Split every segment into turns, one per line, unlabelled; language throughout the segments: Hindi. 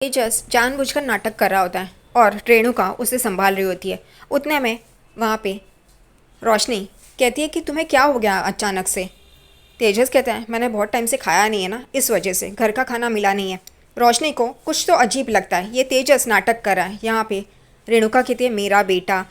तेजस जानबूझकर नाटक कर रहा होता है और रेणुका उसे संभाल रही होती है। उतने में वहाँ पे रोशनी कहती है कि तुम्हें क्या हो गया अचानक से। तेजस कहता है मैंने बहुत टाइम से खाया नहीं है ना, इस वजह से घर का खाना मिला नहीं है। रोशनी को कुछ तो अजीब लगता है, ये तेजस नाटक कर रहा है यहाँ पे। रेणुका कहती है मेरा बेटा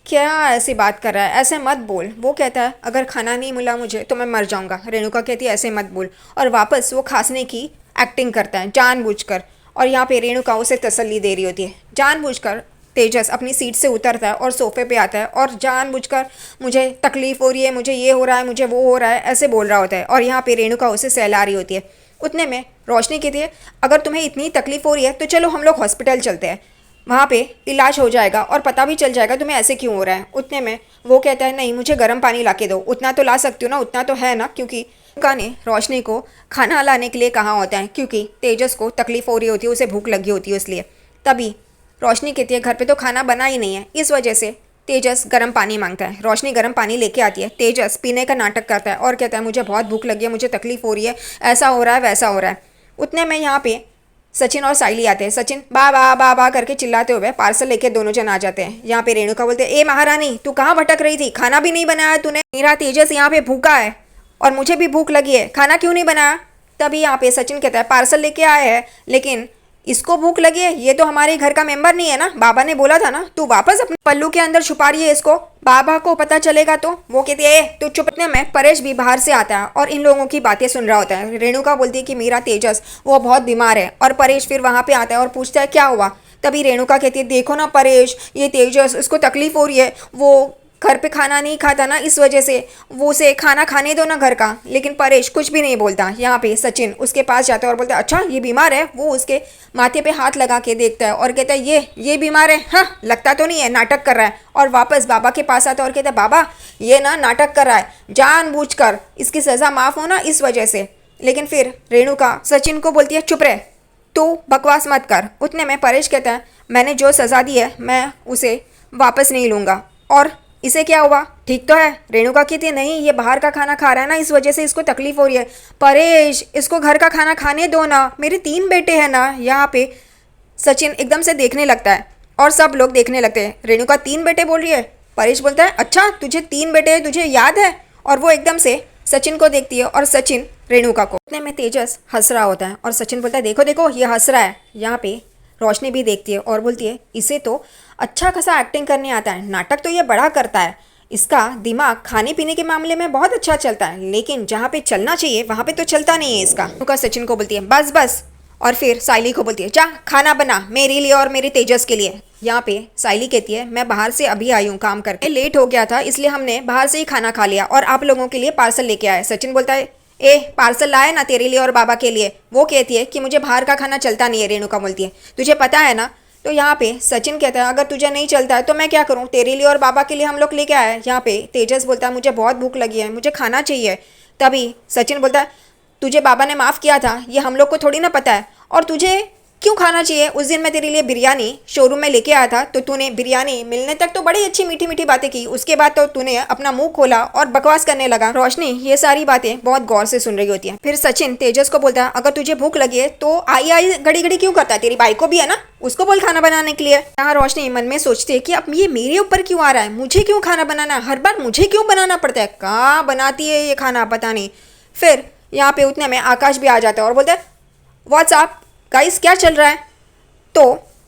क्या ऐसी बात कर रहा है, ऐसे मत बोल। वो कहता है अगर खाना नहीं मिला मुझे तो मैं मर जाऊँगा। रेणुका कहती है ऐसे मत बोल, और वापस वो खांसने की एक्टिंग करता है जानबूझकर। और यहाँ पे रेणुका उसे तसल्ली दे रही होती है। जानबूझकर तेजस अपनी सीट से उतरता है और सोफे पे आता है और जानबूझकर मुझे तकलीफ़ हो रही है, मुझे ये हो रहा है, मुझे वो हो रहा है, ऐसे बोल रहा होता है। और यहाँ पे रेणुका उसे सहला रही होती है। उतने में रोशनी कहती है अगर तुम्हें इतनी तकलीफ़ हो रही है तो चलो हम लोग हॉस्पिटल चलते हैं, वहाँ पे इलाज हो जाएगा और पता भी चल जाएगा तुम्हें ऐसे क्यों हो रहा है। उतने में वो कहता है नहीं मुझे गर्म पानी ला के दो। उतना तो ला सकती हूँ ना, उतना तो है ना, क्योंकि रेणुका ने रोशनी को खाना लाने के लिए कहा होता है क्योंकि तेजस को तकलीफ हो रही होती है, उसे भूख लगी होती है इसलिए। तभी रोशनी कहती है घर पे तो खाना बना ही नहीं है, इस वजह से तेजस गर्म पानी मांगता है। रोशनी गर्म पानी लेके आती है। तेजस पीने का नाटक करता है और कहता है मुझे बहुत भूख लगी है, मुझे तकलीफ हो रही है, ऐसा हो रहा है वैसा हो रहा है। उतने में यहाँ पे सचिन और साइली आते हैं। सचिन बा बा बा बा करके चिल्लाते हुए पार्सल लेके दोनों जन आ जाते हैं। यहाँ पे रेणुका बोलते हैं ए महारानी तू कहाँ भटक रही थी, खाना भी नहीं बनाया तूने, मेरा तेजस यहाँ पे भूखा है और मुझे भी भूख लगी है, खाना क्यों नहीं बनाया। तभी यहाँ पे सचिन कहता है पार्सल लेके आए हैं लेकिन इसको भूख लगी है, ये तो हमारे घर का मेंबर नहीं है ना, बाबा ने बोला था ना, तू वापस अपने पल्लू के अंदर छुपा रही है इसको, बाबा को पता चलेगा तो। वो कहती है तू चुप। इतने में परेश भी बाहर से आता है और इन लोगों की बातें सुन रहा होता है। रेणुका बोलती है कि मेरा तेजस वो बहुत बीमार है और परेश फिर वहाँ पे आता है और पूछता है क्या हुआ। तभी रेणुका कहती है देखो ना परेश, ये तेजस इसको तकलीफ हो रही है, वो घर पे खाना नहीं खाता ना, इस वजह से वो उसे खाना खाने दो ना घर का। लेकिन परेश कुछ भी नहीं बोलता। यहाँ पे सचिन उसके पास जाता है और बोलता है अच्छा ये बीमार है। वो उसके माथे पे हाथ लगा के देखता है और कहता है ये बीमार है, हाँ लगता तो नहीं है, नाटक कर रहा है। और वापस बाबा के पास आता है और कहता है बाबा ये ना नाटक कर रहा है जानबूझकर, इसकी सज़ा माफ़ हो ना इस वजह से। लेकिन फिर रेणुका सचिन को बोलती है चुप रहे, तू बकवास मत कर। उतने में परेश कहता है मैंने जो सज़ा दी है मैं उसे वापस नहीं लूँगा। और इसे क्या हुआ, ठीक तो है। रेणुका कहती है नहीं ये बाहर का खाना खा रहा है ना, इस वजह से इसको तकलीफ हो रही है। परेश इसको घर का खाना खाने दो ना, मेरे 3 बेटे हैं ना। यहाँ पे सचिन एकदम से देखने लगता है और सब लोग देखने लगते हैं। रेणुका 3 बेटे बोल रही है। परेश बोलता है अच्छा तुझे 3 बेटे हैं, तुझे याद है। और वो एकदम से सचिन को देखती है और सचिन रेणुका को। इतने में तेजस हंस रहा होता है और सचिन बोलता है देखो देखो ये हंस रहा है। यहाँ पे रोशनी भी देखती है और बोलती है इसे तो अच्छा खासा एक्टिंग करने आता है, नाटक तो ये बड़ा करता है, इसका दिमाग खाने पीने के मामले में बहुत अच्छा चलता है लेकिन जहाँ पे चलना चाहिए वहाँ पे तो चलता नहीं है इसका। रेणुका सचिन को बोलती है बस बस। और फिर साइली को बोलती है जा खाना बना मेरे लिए और मेरे तेजस के लिए। यहाँ पे साइली कहती है मैं बाहर से अभी आई हूँ काम करके, लेट हो गया था इसलिए हमने बाहर से ही खाना खा लिया और आप लोगों के लिए पार्सल लेके आए। सचिन बोलता है ए पार्सल लाए ना तेरे लिए और बाबा के लिए। वो कहती है कि मुझे बाहर का खाना चलता नहीं है। रेणुका बोलती है तुझे पता है ना। तो यहाँ पे सचिन कहता है अगर तुझे नहीं चलता है तो मैं क्या करूँ, तेरे लिए और बाबा के लिए हम लोग लेके आए हैं। यहाँ पे तेजस बोलता है मुझे बहुत भूख लगी है, मुझे खाना चाहिए। तभी सचिन बोलता है तुझे बाबा ने माफ़ किया था ये हम लोग को थोड़ी ना पता है, और तुझे क्यों खाना चाहिए। उस दिन मैं तेरे लिए बिरयानी शोरूम में लेके आया था तो तूने बिरयानी मिलने तक तो बड़ी अच्छी मीठी मीठी बातें की, उसके बाद तो तूने अपना मुंह खोला और बकवास करने लगा। रोशनी ये सारी बातें बहुत गौर से सुन रही होती है। फिर सचिन तेजस को बोलता है अगर तुझे भूख लगी है तो आई आई घड़ी घड़ी क्यों करता है, तेरी बाई को भी है ना, उसको बोल खाना बनाने के लिए। यहाँ रोशनी मन में सोचती है कि अब ये मेरे ऊपर क्यों आ रहा है, मुझे क्यों खाना बनाना है, हर बार मुझे क्यों बनाना पड़ता है, कहाँ बनाती है ये खाना पता नहीं। फिर यहाँ पे उतने में आकाश भी आ जाता है और बोलता है व्हाट्सअप गाइस क्या चल रहा है। तो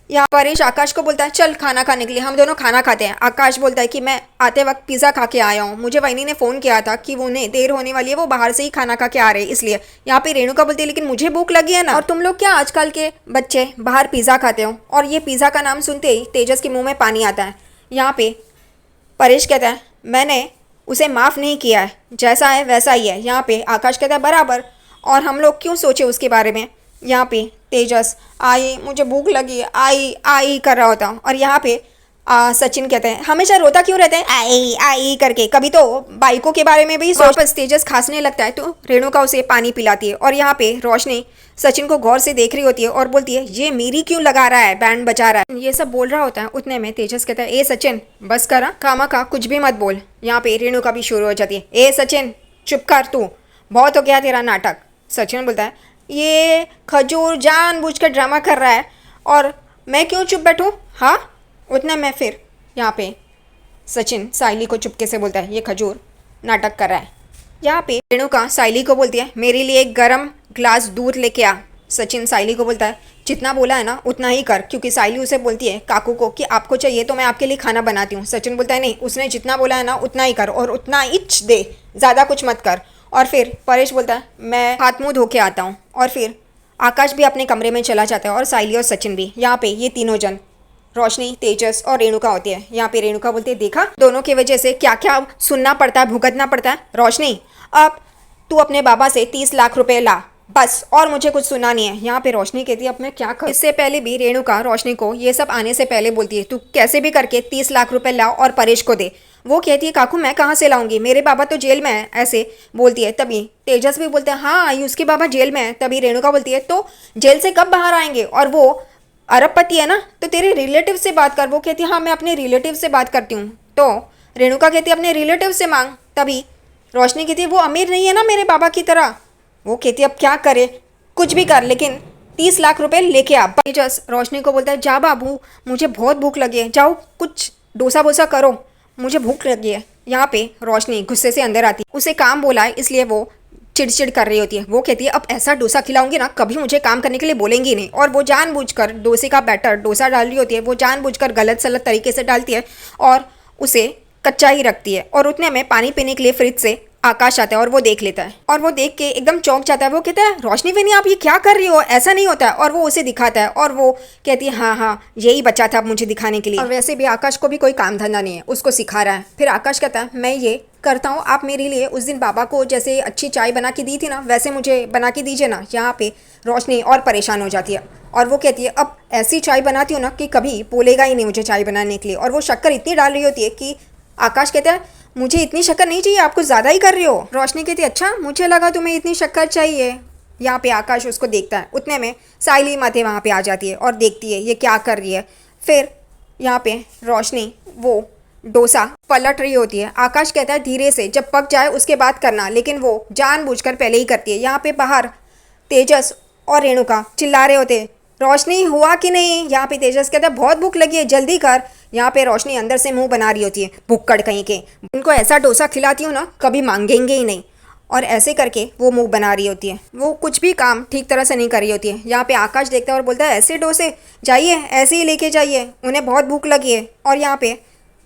यहाँ परेश आकाश को बोलता है चल खाना खाने के लिए, हम दोनों खाना खाते हैं। आकाश बोलता है कि मैं आते वक्त पिज़्ज़ा खा के आया हूँ, मुझे वहीनी ने फ़ोन किया था कि उन्हें देर होने वाली है, वो बाहर से ही खाना खा के आ रहे हैं इसलिए। यहाँ पे रेणुका बोलती है लेकिन मुझे भूख लगी है ना, और तुम लोग क्या आजकल के बच्चे बाहर पिज़्ज़ा खाते हो। और ये पिज़्ज़ा का नाम सुनते ही तेजस के मुँह में पानी आता है। यहाँ पे परेश कहता है मैंने उसे माफ़ नहीं किया है, जैसा है वैसा ही है। यहाँ पे आकाश कहता है बराबर, और हम लोग क्यों सोचे उसके बारे में। यहाँ पे तेजस आई मुझे भूख लगी आई आई कर रहा होता हूँ, और यहाँ पे सचिन कहते हैं हमेशा रोता क्यों रहता है आई आई करके, कभी तो बाइकों के बारे में भी सोच। वापस तेजस खांसने लगता है तो रेणुका उसे पानी पिलाती है। और यहाँ पे रोशनी सचिन को गौर से देख रही होती है और बोलती है ये मेरी क्यों लगा रहा है, बैंड बजा रहा है, ये सब बोल रहा होता है। उतने में तेजस कहता है ए सचिन बस करा कामा का कुछ भी मत बोल। यहाँ पे रेणुका भी शुरू हो जाती है ए सचिन चुप कर, तू बहुत हो गया तेरा नाटक। सचिन बोलता है ये खजूर जानबूझकर ड्रामा कर रहा है और मैं क्यों चुप बैठूं? हाँ। उतना मैं फिर यहाँ पे सचिन साइली को चुपके से बोलता है, ये खजूर नाटक कर रहा है। यहाँ पे रेणुका साइली को बोलती है, मेरे लिए एक गर्म ग्लास दूध लेके आ। सचिन साइली को बोलता है, जितना बोला है ना उतना ही कर, क्योंकि साइली उसे बोलती है काकू को कि आपको चाहिए तो मैं आपके लिए खाना बनाती हूँ। सचिन बोलता है, नहीं, उसने जितना बोला है ना उतना ही कर और उतना इंच दे, ज़्यादा कुछ मत कर। और फिर परेश बोलता है, मैं हाथ मुँह धो के आता हूँ। और फिर आकाश भी अपने कमरे में चला जाता है और साइली और सचिन भी। यहाँ पे ये तीनों जन रोशनी, तेजस और रेणुका होती है। यहाँ पे रेणुका बोलती है, देखा दोनों की वजह से क्या क्या सुनना पड़ता है, भुगतना पड़ता है। रोशनी, अब तू अपने बाबा से 30 लाख रुपए ला, बस, और मुझे कुछ सुना नहीं है। यहाँ पे रोशनी कहती है, अब मैं क्या करूँ। इससे पहले भी रेणुका रोशनी को ये सब आने से पहले बोलती है, तू कैसे भी करके 30 लाख रुपए ला और परेश को दे। वो कहती है, काकू मैं कहाँ से लाऊंगी, मेरे बाबा तो जेल में है, ऐसे बोलती है। तभी तेजस भी बोलते हैं, हाँ आई, उसके बाबा जेल में है। तभी रेणुका बोलती है, तो जेल से कब बाहर आएंगे, और वो अरबपति है ना, तो तेरे रिलेटिव से बात कर। वो कहती है, हाँ मैं अपने रिलेटिव से बात करती हूँ। तो रेणुका कहती है, अपने रिलेटिव से मांग। तभी रोशनी कहती है, वो अमीर नहीं है ना मेरे बाबा की तरह। वो कहती है, अब क्या करे, कुछ भी कर, लेकिन 30 लाख रुपए लेके आ। तेजस रोशनी को बोलता है, जा बाबू, मुझे बहुत भूख लगी है, जाओ कुछ डोसा वोसा करो, मुझे भूख लगी है। यहाँ पे रोशनी गुस्से से अंदर आती है, उसे काम बोला है इसलिए वो चिड़चिड़ कर रही होती है। वो कहती है, अब ऐसा डोसा खिलाऊंगी ना, कभी मुझे काम करने के लिए बोलेंगी नहीं। और वो जानबूझकर डोसे का बैटर डोसा डाल रही होती है, वो जानबूझकर गलत सलत तरीके से डालती है और उसे कच्चा ही रखती है। और उतने में पानी पीने के लिए फ्रिज से आकाश आता है और वो देख लेता है और वो देख के एकदम चौंक जाता है। वो कहता है, रोशनी वेनी आप ये क्या कर रही हो, ऐसा नहीं होता है। और वो उसे दिखाता है और वो कहती है, हाँ हाँ यही बचा था अब मुझे दिखाने के लिए। और वैसे भी आकाश को भी कोई काम धंधा नहीं है, उसको सिखा रहा है। फिर आकाश कहता है, मैं ये करता हूँ, आप मेरे लिए उस दिन बाबा को जैसे अच्छी चाय बना के दी थी ना, वैसे मुझे बना के दीजिए ना। यहाँ पे रोशनी और परेशान हो जाती है और वो कहती है, अब ऐसी चाय बनाती हूँ ना कि कभी बोलेगा ही नहीं मुझे चाय बनाने के लिए। और वो शक्कर इतनी डाल रही होती है कि आकाश कहता है, मुझे इतनी शक्कर नहीं चाहिए, आप कुछ ज़्यादा ही कर रही हो। रोशनी कहती है, अच्छा मुझे लगा तुम्हें इतनी शक्कर चाहिए। यहाँ पे आकाश उसको देखता है, उतने में साइली माथे वहाँ पे आ जाती है और देखती है ये क्या कर रही है। फिर यहाँ पे रोशनी वो डोसा पलट रही होती है। आकाश कहता है, धीरे से, जब पक जाए उसके बाद करना, लेकिन वो जानबूझकर पहले ही करती है। यहाँ पे बाहर तेजस और रेणुका चिल्ला रहे होते, रोशनी हुआ कि नहीं। यहाँ पे तेजस कहता है, बहुत भूख लगी है, जल्दी कर। यहाँ पे रोशनी अंदर से मुंह बना रही होती है, भुक्कड़ कहीं के, उनको ऐसा डोसा खिलाती हूँ ना कभी मांगेंगे ही नहीं। और ऐसे करके वो मुंह बना रही होती है, वो कुछ भी काम ठीक तरह से नहीं कर रही होती है। यहाँ पे आकाश देखता है और बोलता है, ऐसे डोसे जाइए, ऐसे ही लेके जाइए, उन्हें बहुत भूख लगी है। और यहाँ पे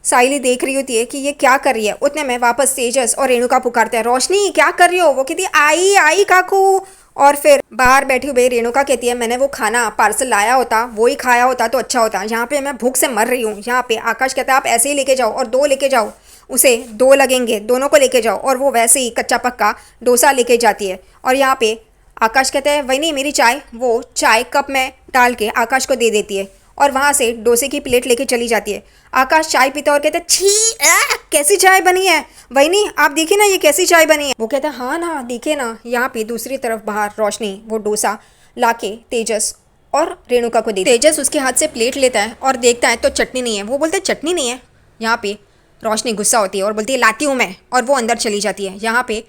साइली देख रही होती है कि ये क्या कर रही है। उतने में वापस तेजस और रेणुका पुकारते हैं, रोशनी क्या कर रही हो। वो कहती है, आई आई काकू। और फिर बाहर बैठी हुई रेणुका कहती है, मैंने वो खाना पार्सल लाया होता, वो ही खाया होता तो अच्छा होता, यहाँ पे मैं भूख से मर रही हूँ। यहाँ पे आकाश कहता है, आप ऐसे ही लेके जाओ और 2 लेके जाओ, उसे 2 लगेंगे, दोनों को लेके जाओ। और वो वैसे ही कच्चा पक्का डोसा लेके जाती है। और यहाँ पे आकाश कहता है, वही नहीं मेरी चाय। वो चाय कप में डाल के आकाश को दे देती है और वहाँ से डोसे की प्लेट लेके चली जाती है। आकाश चाय पीता और कहता है, छी कैसी चाय बनी है, वही नहीं आप देखिए ना ये कैसी चाय बनी है। वो कहता है, हाँ ना देखे ना। यहाँ पे दूसरी तरफ बाहर रोशनी वो डोसा लाके तेजस और रेणुका को दे। तेजस उसके हाथ से प्लेट लेता है और देखता है तो चटनी नहीं है। वो बोलता है, चटनी नहीं है। यहाँ पे रोशनी गुस्सा होती है और बोलती है, लाती हूँ मैं, और वो अंदर चली जाती है। यहाँ पे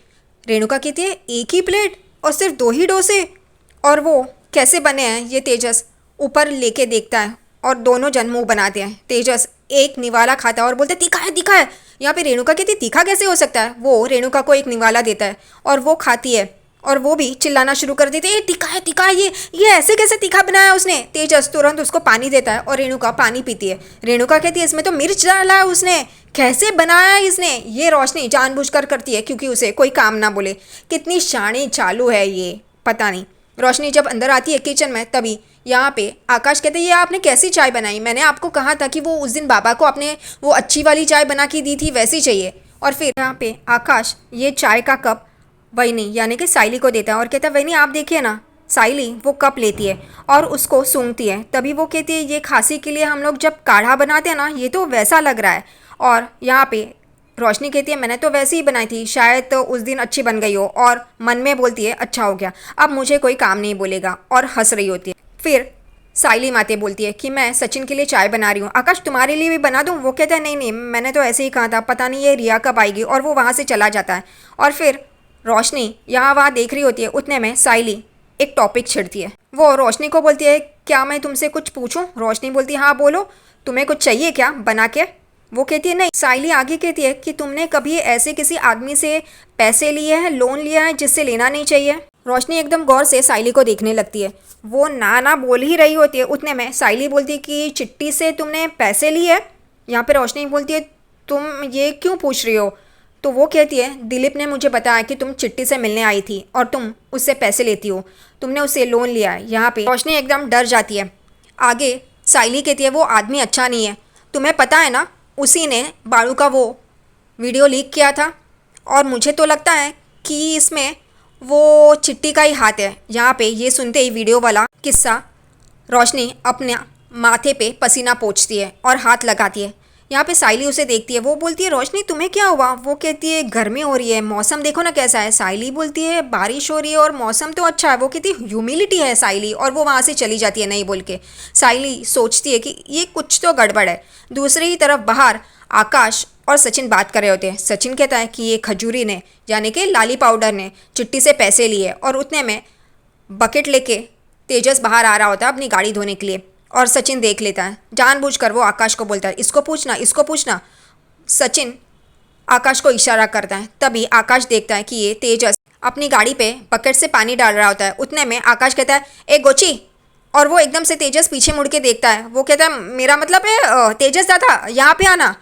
रेणुका कहती है, एक ही प्लेट और सिर्फ 2 ही डोसे, और वो कैसे बने हैं ये तेजस ऊपर लेके देखता है और दोनों जन मुंह बनाते हैं। तेजस एक निवाला खाता है और बोलते, तीखा है तीखा है। यहाँ पे रेणुका कहती है, तीखा कैसे हो सकता है। वो रेणुका को एक निवाला देता है और वो खाती है और वो भी चिल्लाना शुरू कर देती है, तीखा है तीखा है, ये ऐसे कैसे तीखा बनाया उसने। तेजस तुरंत उसको पानी देता है और रेणुका पानी पीती है। रेणुका कहती है, इसमें तो मिर्च डाला है उसने, कैसे बनाया इसने। ये रोशनी जानबूझकर करती है क्योंकि उसे कोई काम ना बोले। कितनी शाणी चालू है ये, पता नहीं। रोशनी जब अंदर आती है किचन में, तभी यहाँ पे आकाश कहते हैं, ये आपने कैसी चाय बनाई, मैंने आपको कहा था कि वो उस दिन बाबा को आपने वो अच्छी वाली चाय बना के दी थी, वैसी चाहिए। और फिर यहाँ पे आकाश ये चाय का कप वहीनी यानी कि साइली को देता है और कहता है, वहीनी आप देखिए ना। साइली वो कप लेती है और उसको सूंघती है। तभी वो कहती है, ये खांसी के लिए हम लोग जब काढ़ा बनाते हैं ना, ये तो वैसा लग रहा है। और यहाँ पे रोशनी कहती है, मैंने तो वैसे ही बनाई थी, शायद तो उस दिन अच्छी बन गई हो। और मन में बोलती है, अच्छा हो गया, अब मुझे कोई काम नहीं बोलेगा। और हंस रही होती है। फिर साइली माते बोलती है कि मैं सचिन के लिए चाय बना रही हूँ, आकाश तुम्हारे लिए भी बना दूँ। वो कहता है, नहीं नहीं मैंने तो ऐसे ही कहा था, पता नहीं ये रिया कब आएगी। और वो वहाँ से चला जाता है। और फिर रोशनी यहाँ वहाँ देख रही होती है। उतने में साइली एक टॉपिक छिड़ती है। वो रोशनी को बोलती है, क्या मैं तुमसे कुछ पूछूं? रोशनी बोलती है हाँ बोलो, तुम्हें कुछ चाहिए क्या बना के? वो कहती है नहीं। साइली आगे कहती है कि तुमने कभी ऐसे किसी आदमी से पैसे लिए हैं, लोन लिया है जिससे लेना नहीं चाहिए? रोशनी एकदम गौर से साइली को देखने लगती है। वो ना ना बोल ही रही होती है, उतने में साइली बोलती है कि चिट्टी से तुमने पैसे लिए हैं? यहाँ पे रोशनी बोलती है तुम ये क्यों पूछ रही हो? तो वो कहती है दिलीप ने मुझे बताया कि तुम चिट्टी से मिलने आई थी और तुम उससे पैसे लेती हो, तुमने उससे लोन लिया है। यहाँ पे रोशनी एकदम डर जाती है। आगे साइली कहती है वो आदमी अच्छा नहीं है, तुम्हें पता है ना, उसी ने बाड़ू का वो वीडियो लीक किया था और मुझे तो लगता है कि इसमें वो चिट्टी का ही हाथ है। यहाँ पे ये सुनते ही वीडियो वाला किस्सा रोशनी अपने माथे पे पसीना पोंछती है और हाथ लगाती है। यहाँ पे साइली उसे देखती है, वो बोलती है रोशनी तुम्हें क्या हुआ? वो कहती है गर्मी हो रही है, मौसम देखो ना कैसा है। साइली बोलती है बारिश हो रही है और मौसम तो अच्छा है। वो कहती है ह्यूमिडिटी है साइली, और वो वहाँ से चली जाती है नहीं बोल के। साइली सोचती है कि ये कुछ तो गड़बड़ है। दूसरी ही तरफ बाहर आकाश और सचिन बात कर रहे होते हैं। सचिन कहता है कि ये खजूरी ने यानी कि लाली पाउडर ने चिट्टी से पैसे लिए और उतने में बकेट लेके तेजस बाहर आ रहा होता है अपनी गाड़ी धोने के लिए, और सचिन देख लेता है। जानबूझकर वो आकाश को बोलता है इसको पूछना, इसको पूछना। सचिन आकाश को इशारा करता है, तभी आकाश देखता है कि ये तेजस अपनी गाड़ी पे बकेट से पानी डाल रहा होता है। उतने में आकाश कहता है ए गोची, और वो एकदम से तेजस पीछे मुड़ के देखता है। वो कहता है मेरा मतलब है तेजस दादा यहाँ पे आना।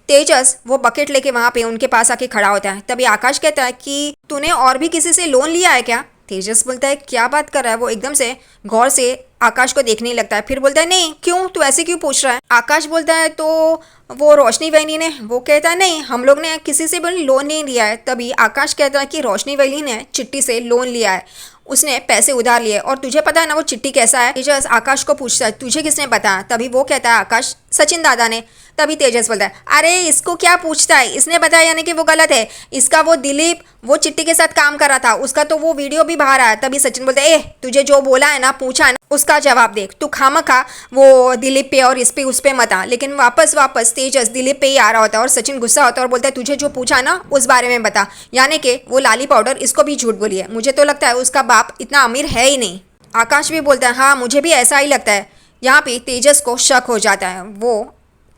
तेजस वो बकेट लेके वहाँ पे उनके पास आके खड़ा होता है। तभी आकाश कहता है कि तूने और भी किसी से लोन लिया है क्या? तेजस बोलता है क्या बात कर रहा है? वो एकदम से गौर से आकाश को देखने लगता है, फिर बोलता है नहीं क्यों, तू ऐसे क्यों पूछ रहा है? आकाश बोलता है तो वो रोशनी वैली ने। वो कहता है नहीं हम लोग ने किसी से भी लोन नहीं लिया है। तभी आकाश कहता है कि रोशनी वैली ने चिट्टी से लोन लिया है, उसने पैसे उधार लिए, और तुझे पता है ना वो चिट्टी कैसा है? तेजस आकाश को पूछता है तुझे किसने बताया? तभी वो कहता है आकाश सचिन दादा ने। तभी तेजस बोलता है अरे इसको क्या पूछता है, इसने बताया यानी कि वो गलत है। इसका वो दिलीप वो चिट्टी के साथ काम कर रहा था, उसका तो वो वीडियो भी बाहर आया। तभी सचिन बोलता है तुझे जो बोला है ना, पूछा है ना, उसका जवाब देख। तू खामखा वो दिलीप पे और इस पे उस पे मत आ। लेकिन वापस तेजस दिलीप पे ही आ रहा होता है और सचिन गुस्सा होता है और बोलता है तुझे जो पूछा ना उस बारे में बता। यानी कि वो लाली पाउडर इसको भी झूठ बोली है। मुझे तो लगता है उसका बाप इतना अमीर है ही नहीं। आकाश भी बोलता है हाँ मुझे भी ऐसा ही लगता है। यहाँ पे तेजस को शक हो जाता है। वो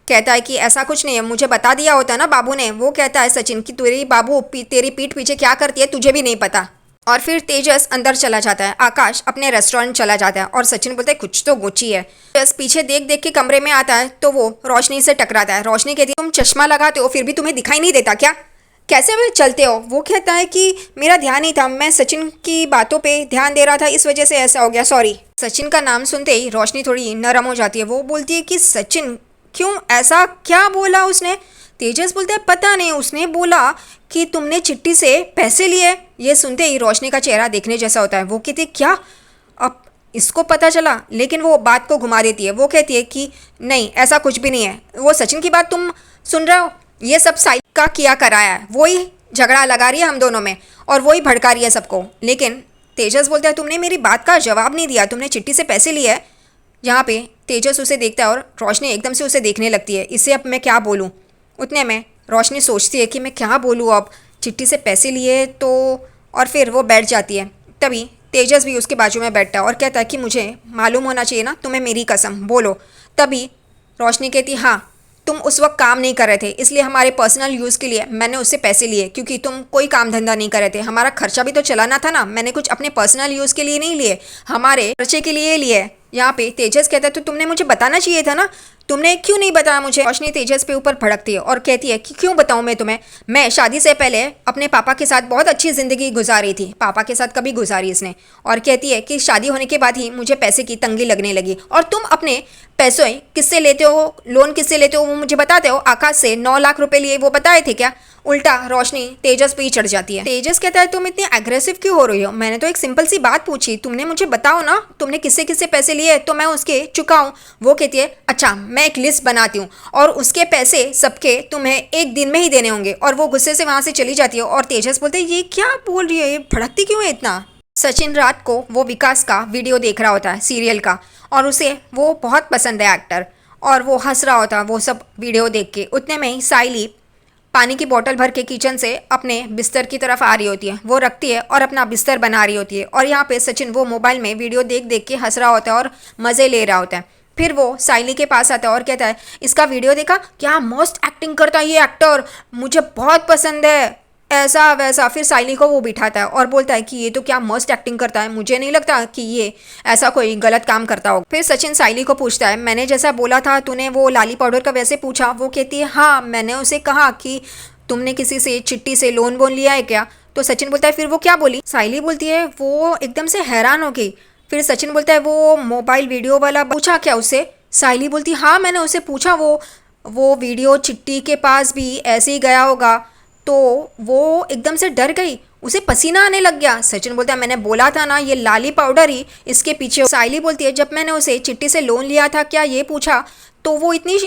कहता है कि ऐसा कुछ नहीं है, मुझे बता दिया होता ना बाबू ने। वो कहता है सचिन कि तेरी बाबू तेरी पीठ पीछे क्या करती है तुझे भी नहीं पता। और फिर तेजस अंदर चला जाता है, आकाश अपने रेस्टोरेंट चला जाता है और सचिन बोलता है कुछ तो गुची है। तेजस पीछे देख देख के कमरे में आता है तो वो रोशनी से टकराता है। रोशनी कहती है तुम चश्मा लगाते हो फिर भी तुम्हें दिखाई नहीं देता क्या? कैसे वे चलते हो? वो कहता है कि मेरा ध्यान नहीं था, मैं सचिन की बातों पे ध्यान दे रहा था, इस वजह से ऐसा हो गया, सॉरी। सचिन का नाम सुनते ही रोशनी थोड़ी नरम हो जाती है। वो बोलती है कि सचिन क्यों, ऐसा क्या बोला उसने? तेजस बोलता है पता नहीं, उसने बोला कि तुमने चिट्टी से पैसे लिए। ये सुनते ही रोशनी का चेहरा देखने जैसा होता है। वो कहती है क्या, अब इसको पता चला? लेकिन वो बात को घुमा देती है। वो कहती है कि नहीं ऐसा कुछ भी नहीं है, वो सचिन की बात तुम सुन रहे हो, ये सब साइड का किया कराया है, वही झगड़ा लगा रही है हम दोनों में और वही भड़का रही है सबको। लेकिन तेजस बोलता है तुमने मेरी बात का जवाब नहीं दिया, तुमने चिट्टी से पैसे लिए हैं। यहाँ पे तेजस उसे देखता है और रोशनी एकदम से उसे देखने लगती है। इसे अब मैं क्या बोलूँ? उतने में रोशनी सोचती है कि मैं क्या बोलूँ अब, चिट्टी से पैसे लिए तो, और फिर वो बैठ जाती है। तभी तेजस भी उसके बाजू में बैठता है और कहता है कि मुझे मालूम होना चाहिए ना तुम्हें, मेरी कसम बोलो। तभी रोशनी कहती हाँ तुम उस वक्त काम नहीं कर रहे थे, इसलिए हमारे पर्सनल यूज़ के लिए मैंने उससे पैसे लिए, क्योंकि तुम कोई काम धंधा नहीं कर रहे थे। हमारा खर्चा भी तो चलाना था ना, मैंने कुछ अपने पर्सनल यूज़ के लिए नहीं लिए, हमारे खर्चे के लिए लिए। यहाँ पे तेजस कहता है तो तुमने मुझे बताना चाहिए था ना, तुमने क्यों नहीं बताया मुझे? रोशनी तेजस पे ऊपर भड़कती है और कहती है कि क्यों बताऊं मैं तुम्हें, मैं शादी से पहले अपने पापा के साथ बहुत अच्छी ज़िंदगी गुजारी थी, पापा के साथ कभी गुजारी इसने। और कहती है कि शादी होने के बाद ही मुझे पैसे की तंगी लगने लगी, और तुम अपने पैसे किससे लेते हो, लोन किससे लेते हो वो मुझे बताते हो। आकाश से 9 लाख रुपए लिए, वो बताए थे क्या? उल्टा रोशनी तेजस पे ही चढ़ जाती है। तेजस कहता है तुम इतनी एग्रेसिव क्यों हो रही हो, मैंने तो एक सिंपल सी बात पूछी, तुमने मुझे बताओ ना तुमने किससे किससे पैसे लिए तो मैं उसके चुकाऊं। वो कहती है अच्छा मैं एक लिस्ट बनाती हूँ और उसके पैसे सबके तुम्हें एक दिन में ही देने होंगे, और वो गुस्से से वहाँ से चली जाती है। और तेजस बोलते हैं ये क्या बोल रही है, ये भड़कती क्यों है इतना? सचिन रात को वो विकास का वीडियो देख रहा होता है सीरियल का, और उसे वो बहुत पसंद है एक्टर, और वो हंस रहा होता है वो सब वीडियो देख के। उतने में ही साइली पानी की बोतल भर के किचन से अपने बिस्तर की तरफ आ रही होती है। वो रखती है और अपना बिस्तर बना रही होती है। और यहाँ पे सचिन वो मोबाइल में वीडियो देख देख के हंस रहा होता है और मज़े ले रहा होता है। फिर वो साइली के पास आता है और कहता है, इसका वीडियो देखा, क्या मस्त एक्टिंग करता है ये एक्टर, मुझे बहुत पसंद है, ऐसा वैसा। फिर साइली को वो बिठाता है और बोलता है कि ये तो क्या मस्त एक्टिंग करता है, मुझे नहीं लगता कि ये ऐसा कोई गलत काम करता हो। फिर सचिन साइली को पूछता है, मैंने जैसा बोला था तूने वो लाली पाउडर का वैसे पूछा? वो कहती है, हाँ, मैंने उसे कहा कि तुमने किसी से चिट्टी से लोन वोन लिया है क्या? तो सचिन बोलता है, फिर वो क्या बोली? साइली बोलती है, वो एकदम से हैरान हो गई। फिर सचिन बोलता है, वो मोबाइल वीडियो वाला पूछा क्या उससे? साइली बोलती है, हाँ, मैंने उसे पूछा, वो वीडियो चिट्टी के पास भी ऐसे ही गया होगा। तो वो एकदम से डर गई, उसे पसीना आने लग गया। सचिन बोलता है, मैंने बोला था ना, ये लाली पाउडर ही इसके पीछे। साइली बोलती है, जब मैंने उसे चिट्टी से लोन लिया था क्या ये पूछा? तो वो इतनी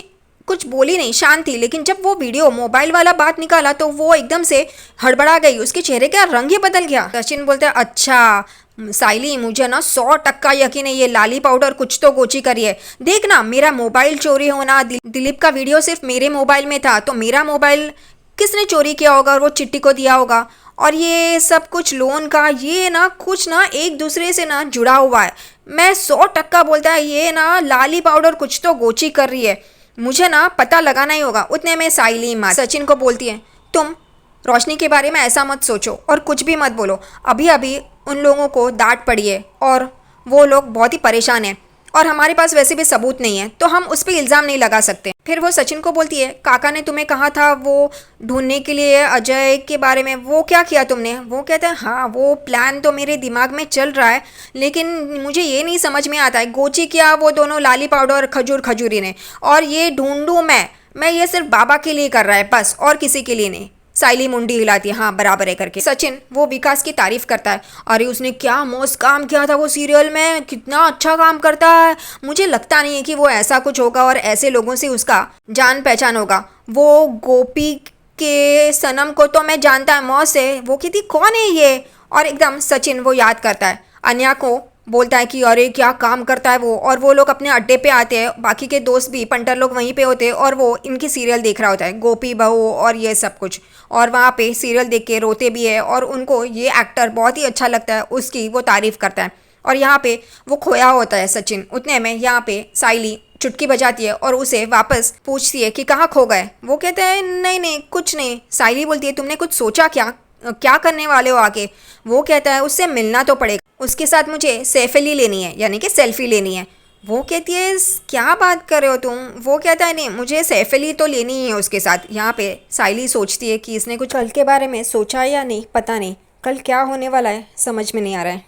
कुछ बोली नहीं, शांत थी। लेकिन जब वो वीडियो मोबाइल वाला बात निकाला तो वो एकदम से हड़बड़ा गई, उसके चेहरे का रंग ही बदल गया। सचिन बोलता है, अच्छा साइली, मुझे ना 100% यकीन है ये लाली पाउडर कुछ तो गोची करी है। देखना, मेरा मोबाइल चोरी होना, दिलीप का वीडियो सिर्फ मेरे मोबाइल में था, तो मेरा मोबाइल किसने चोरी किया होगा और वो चिट्टी को दिया होगा। और ये सब कुछ लोन का, ये ना कुछ ना एक दूसरे से ना जुड़ा हुआ है। मैं 100% बोलता है ये ना लाली पाउडर कुछ तो गोची कर रही है, मुझे ना पता लगाना ही होगा। उतने में साइली माँ सचिन को बोलती है, तुम रोशनी के बारे में ऐसा मत सोचो और कुछ भी मत बोलो। अभी अभी उन लोगों को डांट पड़ी है और वो लोग बहुत ही परेशान हैं और हमारे पास वैसे भी सबूत नहीं है, तो हम उस पर इल्ज़ाम नहीं लगा सकते। फिर वो सचिन को बोलती है, काका ने तुम्हें कहा था वो ढूंढने के लिए अजय के बारे में, वो क्या किया तुमने? वो कहता है, हाँ, वो प्लान तो मेरे दिमाग में चल रहा है, लेकिन मुझे ये नहीं समझ में आता है गोची किया वो दोनों लाली पाउडर और खजूरी ने, और ये ढूंढूं मैं ये सिर्फ बाबा के लिए कर रहा है बस, और किसी के लिए नहीं। साइली मुंडी हिलाती है, हाँ बराबर है करके। सचिन वो विकास की तारीफ करता है, अरे उसने क्या मस्त काम किया था वो सीरियल में, कितना अच्छा काम करता है, मुझे लगता नहीं है कि वो ऐसा कुछ होगा और ऐसे लोगों से उसका जान पहचान होगा। वो गोपी के सनम को तो मैं जानता है मौत से, वो कहती कौन है ये? और एकदम सचिन वो याद करता है, अन्या को बोलता है कि अरे क्या काम करता है वो। और वो लोग अपने अड्डे पे आते हैं, बाकी के दोस्त भी पंटर लोग वहीं पे होते हैं और वो इनकी सीरियल देख रहा होता है, गोपी बहू और ये सब कुछ। और वहाँ पे सीरियल देख के रोते भी है और उनको ये एक्टर बहुत ही अच्छा लगता है, उसकी वो तारीफ़ करता है। और यहाँ पे वो खोया होता है सचिन। उतने में यहाँ पे साइली चुटकी बजाती है और उसे वापस पूछती है कि कहाँ खो गए? वो कहते हैं, नहीं नहीं कुछ नहीं। साइली बोलती है, तुमने कुछ सोचा क्या करने वाले हो आगे? वो कहता है, उससे मिलना तो पड़ेगा, उसके साथ मुझे सेल्फी लेनी है, यानी कि सेल्फी लेनी है। वो कहती है, क्या बात कर रहे हो तुम? वो कहता है, नहीं, मुझे सेल्फी तो लेनी ही है उसके साथ। यहाँ पे साइली सोचती है कि इसने कुछ कल के बारे में सोचा है या नहीं, पता नहीं कल क्या होने वाला है, समझ में नहीं आ रहा है।